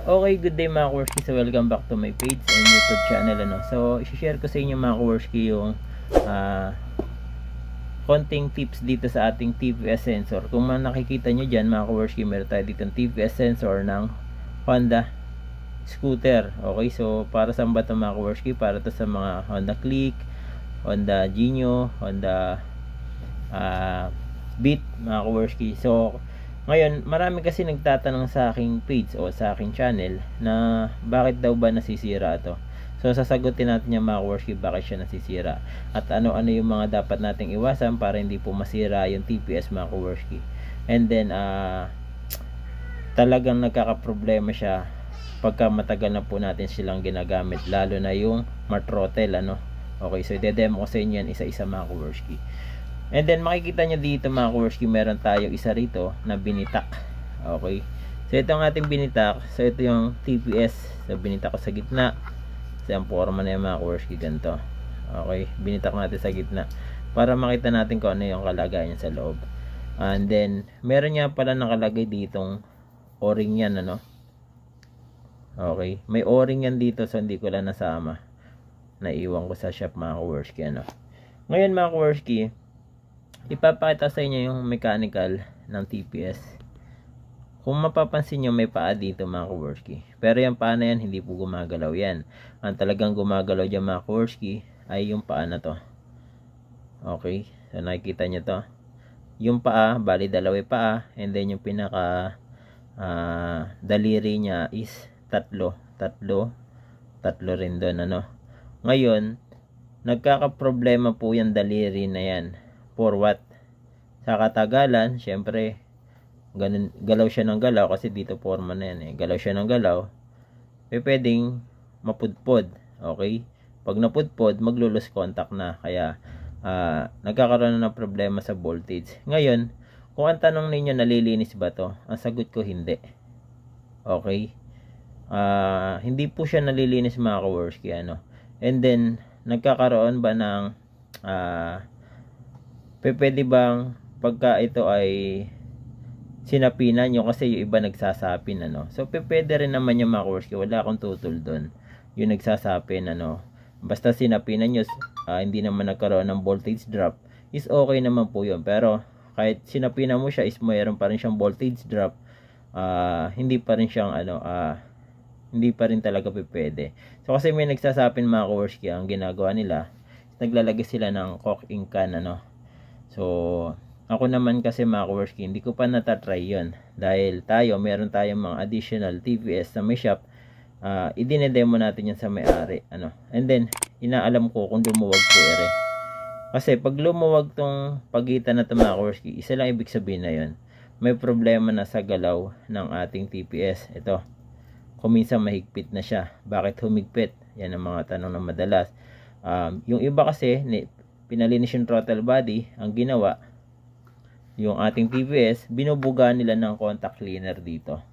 Okay, good day mga Kaworski. So welcome back to my page and YouTube channel So i-share ko sa inyo mga Kaworski yung konting tips dito sa ating TVS sensor. Kung nakikita nyo dyan mga Kaworski, meron tayo dito ng TVS sensor ng Honda scooter. Okay, so para saan ba ito mga Kaworski? Para to sa mga Honda Click, Honda Genio, Honda Beat mga Kaworski. So ngayon, marami kasi nagtatanong sa aking page o sa aking channel na bakit daw ba nasisira ito. So sasagutin natin yung mga Kaworski bakit siya nasisira at ano-ano yung mga dapat nating iwasan para hindi po masira yung TPS mga Kaworski. And then talagang nagkakaproblema siya pagka matagal na po natin silang ginagamit, lalo na yung smart throttle Okay, so i-demo ko sa inyo yan isa-isa mga Kaworski. And then makikita nyo dito mga Kaworski, meron tayo isa rito na binitak. Okay, so ito ang ating binitak. So ito yung TPS. So binitak ko sa gitna. So ang forma na yung mga Kaworski, ganito. Okay, binitak natin sa gitna para makita natin kung ano yung kalagayan sa loob. And then meron nga pala nakalagay ditong o-ring yan Okay, may o-ring yan dito, so hindi ko lang nasama. Naiwan ko sa shop mga Kaworski Ngayon mga Kaworski, ipapakita sa inyo yung mechanical ng TPS. Kung mapapansin nyo, may paa dito mga Kaworski, pero yung paa na yan hindi po gumagalaw yan. Ang talagang gumagalaw dyan mga Kaworski ay yung paa na to. Okay, so nakikita nyo to, yung paa, bali dalawa paa, and then yung pinaka daliri nya is tatlo rin doon Ngayon, nagkakaproblema po yung daliri na yan. For what? Sa katagalan, syempre galaw siya ng galaw kasi dito forma na yan galaw siya ng galaw, pwedeng mapudpod. Okay, pag napudpod, maglulos contact na, kaya nagkakaroon na ng problema sa voltage. Ngayon, kung ang tanong ninyo, nalilinis ba to? Ang sagot ko, hindi. Okay, hindi po siya nalilinis mga Kaworski and then nagkakaroon ba ng pwede bang pagka ito ay sinapinan nyo, kasi yung iba nagsasapin so pwede rin naman yung mga Kaworski, wala akong tutol doon. Yung nagsasapin basta sinapinan nyo, hindi naman nagkaroon ng voltage drop, is okay naman po yun. Pero kahit sinapinan mo siya, is mayroon pa rin siyang voltage drop, hindi pa rin siyang hindi pa rin talaga pwede. So kasi may nagsasapin mga Kaworski, ang ginagawa nila, naglalagay sila ng coke ink can So ako naman kasi mga Kaworski, hindi ko pa natatry yun, dahil meron tayong mga additional TVS sa may shop. Idinedemo natin yan sa may-ari and then inaalam ko kung lumuwag po kasi pag lumuwag tong pagitan na ito mga Kaworski, isa lang ibig sabihin na yun, may problema na sa galaw ng ating TPS. Ito, kung minsan mahigpit na siya. Bakit humigpit? Yan ang mga tanong na madalas. Yung iba kasi pinalinis yung throttle body, ang ginawa, yung ating TVS, binubuga nila ng contact cleaner dito.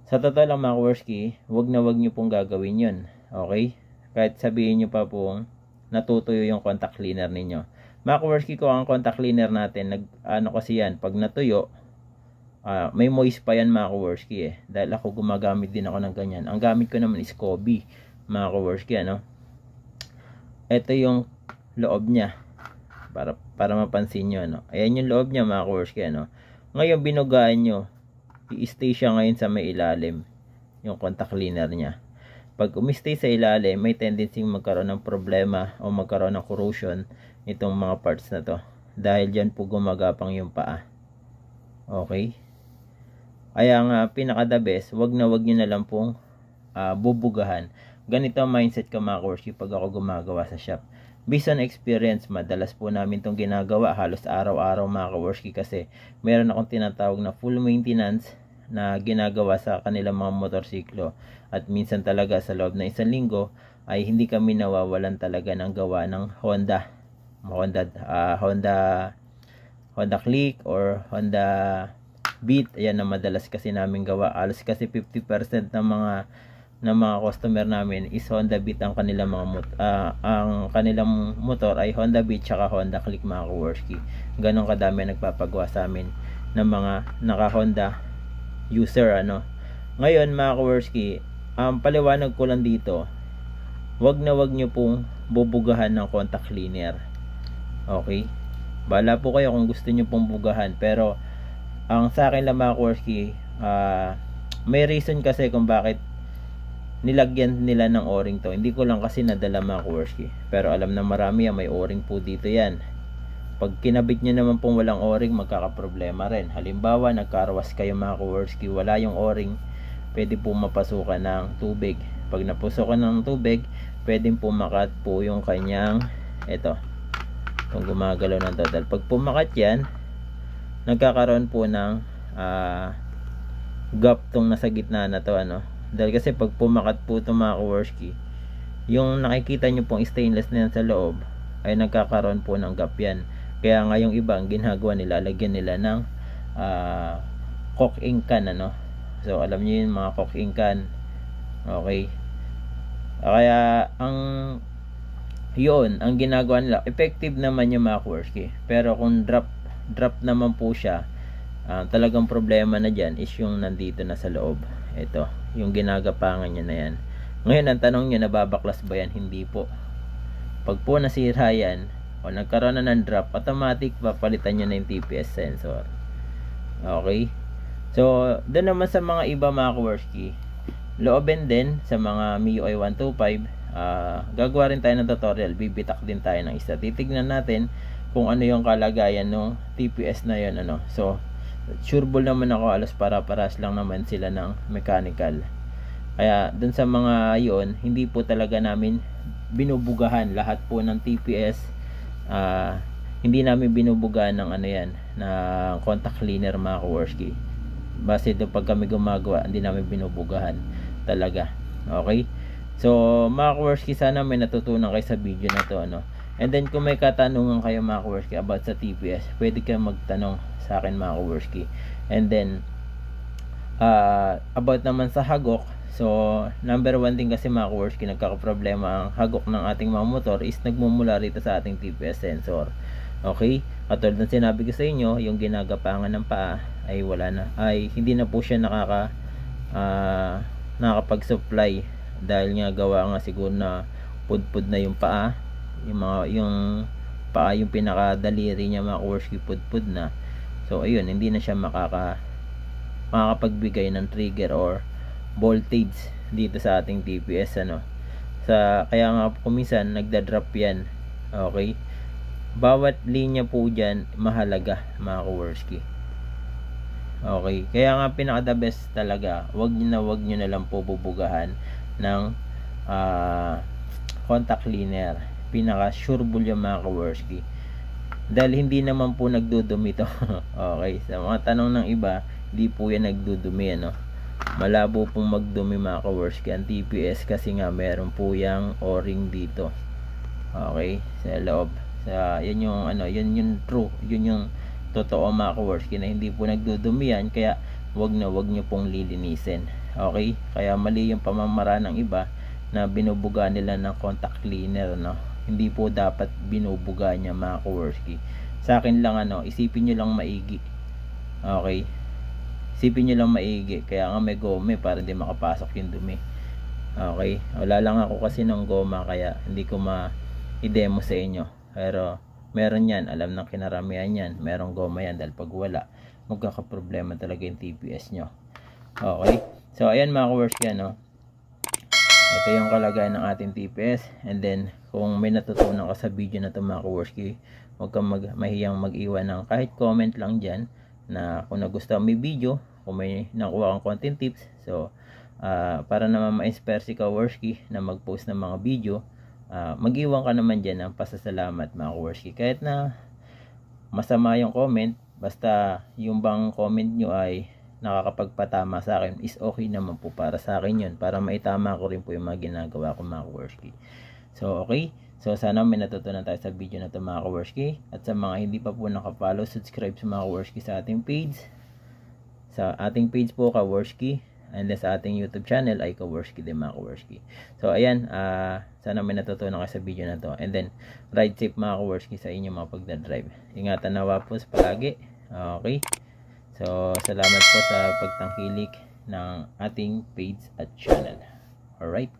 Sa totoo lang mga Kaworski, wag nyo pong gagawin yun. Okay, kahit sabihin nyo pa pong natutuyo yung contact cleaner ninyo. Mga Kaworski, ko ang contact cleaner natin, kasi yan, pag natuyo, may moist pa yan mga Kaworski dahil ako gumagamit din ako ng ganyan. Ang gamit ko naman is Kobe mga Kaworski ito yung loob niya, para mapansin nyo ayan yung loob niya mga Kaworski Ngayon binugaan nyo, i-stay siya ngayon sa may ilalim, yung contact cleaner niya. Pag umistay sa ilalim, may tendency magkaroon ng problema o magkaroon ng corrosion itong mga parts na to, dahil dyan po gumagapang yung paa. Okay, kaya nga pinaka the best, wag nyo na lang pong bubugahan. Ganito ang mindset ko mga Kaworski pag ako gumagawa sa shop. Based on experience, madalas po namin itong ginagawa halos araw-araw mga Kaworski, kasi meron akong tinatawag na full maintenance na ginagawa sa kanilang mga motorsiklo, at minsan talaga sa loob ng isang linggo ay hindi kami nawawalan talaga ng gawa ng Honda Click or Honda Beat. Ayan na madalas kasi namin gawa. Alos kasi 50% ng mga customer namin is Honda Beat ang kanilang ang kanilang motor ay Honda Beat tsaka Honda Click mga Kaworski. Ganon kadami nagpapagawa sa amin ng mga naka Honda user Ngayon mga kaworski, paliwanag ko lang dito, wag nyo pong bubugahan ng contact cleaner. Okay? Bala po kayo kung gusto nyo pong bugahan, pero ang sa akin lang mga kaworski, may reason kasi kung bakit nilagyan nila ng o-ring to. Hindi ko lang kasi nadala mga kaworski, pero alam na marami yan, may o-ring po dito yan. Pag kinabit nyo naman pong walang o-ring, magkakaproblema rin. Halimbawa, nagkarwas kayo mga kaworski, wala yung o-ring, pwede po mapasukan ng tubig. Pag napusukan ng tubig, pwedeng pumakat po yung kanyang itong gumagalaw ng total. Pag pumakat yan, nagkakaroon po ng gap tong nasa gitna na to, dahil kasi pag pumakat po itong mga kaworski, yung nakikita nyo pong stainless na yan sa loob ay nagkakaroon po ng gap yan. Kaya nga yung iba, ang ginagawa nila, lagyan nila ng caulk ink can, so alam nyo yun mga caulk ink can. Okay, kaya ang ginagawa nila, effective naman yung mga kaworski, pero kung drop naman po siya, talagang problema na dyan is yung nandito na sa loob. Ito, yung ginagapangan niya na yan. Ngayon, ang tanong nyo, nababaklas ba yan? Hindi po. Pag po nasira yan, o nagkaroon na ng drop, automatic papalitan nyo na yung TPS sensor. Okay? So, doon naman sa mga iba mga kaworski, loobin din sa mga MIUI 125, gagawa rin tayo ng tutorial, bibitak din tayo ng isa. Titignan natin kung ano yung kalagayan ng TPS na yun, So, sureball naman ako, alos para-paras lang naman sila ng mechanical. Kaya dun sa mga yon, hindi po talaga namin binubugahan lahat po ng TPS. Hindi namin binubugahan ng na contact cleaner mga kaworski. Base doon pag kami gumagawa, hindi namin binubugahan talaga. Okay, so mga kaworski, sana may natutunan kayo sa video na to, and then kung may katanungan kayo mga kaworski about sa TPS, pwede kayo magtanong sa akin mga kaworski. And then about naman sa hagok, so number 1 din kasi mga kaworski, nagkakaproblema ang hagok ng ating mga motor is nagmumula rito sa ating TPS sensor. Okay, katulad ng sinabi ko sa inyo, yung ginagapangan ng paa ay wala na, ay hindi na po siya nakakapag-supply, dahil nga gawa nga siguro na pudpud na yung paa, yung paa, yung pinakadaliri niya mga kaworski, pudpud na. So ayun, hindi na siya makakapagbigay ng trigger or voltage dito sa ating TPS, kaya nga kuminsan nagda-drop yan. Okay, bawat linya po dyan mahalaga mga kaworski. Okay, kaya nga pinaka the best talaga, wag nyo na lang po bubugahan ng contact cleaner. Pinaka sureball yung mga kaworski, dahil hindi naman po nagdudumi to. Okay, sa mga tanong ng iba, hindi po yan nagdudumi, malabo pong magdumi mga kaworski ang TPS, kasi nga meron po yung o-ring dito. Okay, sa loob, yan yung yun yung true, yun yung totoo mga kaworski, na hindi po nagdudumi yan. Kaya wag nyo pong lilinisin. Okay, kaya mali yung pamamaraan ng iba na binubuga nila ng contact cleaner, hindi po dapat binubuga niya mga kaworski. Sa akin lang isipin nyo lang maigi. Okay, isipin nyo lang maigi. Kaya nga may gome para hindi makapasok yung dumi. Okay, wala lang ako kasi ng goma, kaya hindi ko ma-demo sa inyo, pero meron yan, alam ng kinaramihan yan, merong goma yan, dahil pag wala, magkakaproblema talaga yung TPS nyo. Okay, so ayan mga kaworski, ito yung kalagayan ng ating TPS. And then kung may natutunan ka sa video na ito mga kaworski, huwag kang mahiyang mag-iwan ng kahit comment lang dyan, na kung nagustuhan mo yung video, kung may nakuha kang content tips. So para naman ma-inspire si kaworski na mag-post ng mga video, mag-iwan ka naman dyan ng pasasalamat mga kaworski. Kahit na masama yung comment, basta yung bang comment nyo ay nakakapagpatama sa akin, is okay naman po para sa akin yun, para maitama ko rin po yung mga ginagawa ko mga kaworski. So okay, so sana may natutunan tayo sa video na ito mga kaworski. At sa mga hindi pa po nakapollow, subscribe sa mga kaworski sa ating page. Sa ating page po kaworski, and then sa ating YouTube channel ay kaworski din mga kaworski. So ayan, sana may natutunan kayo sa video na to. And then ride safe mga kaworski sa inyong mga pagdadrive. Ingatan nawa po sa palagi. Okay, so salamat po sa pagtangkilik. ng ating page at channel. Alright?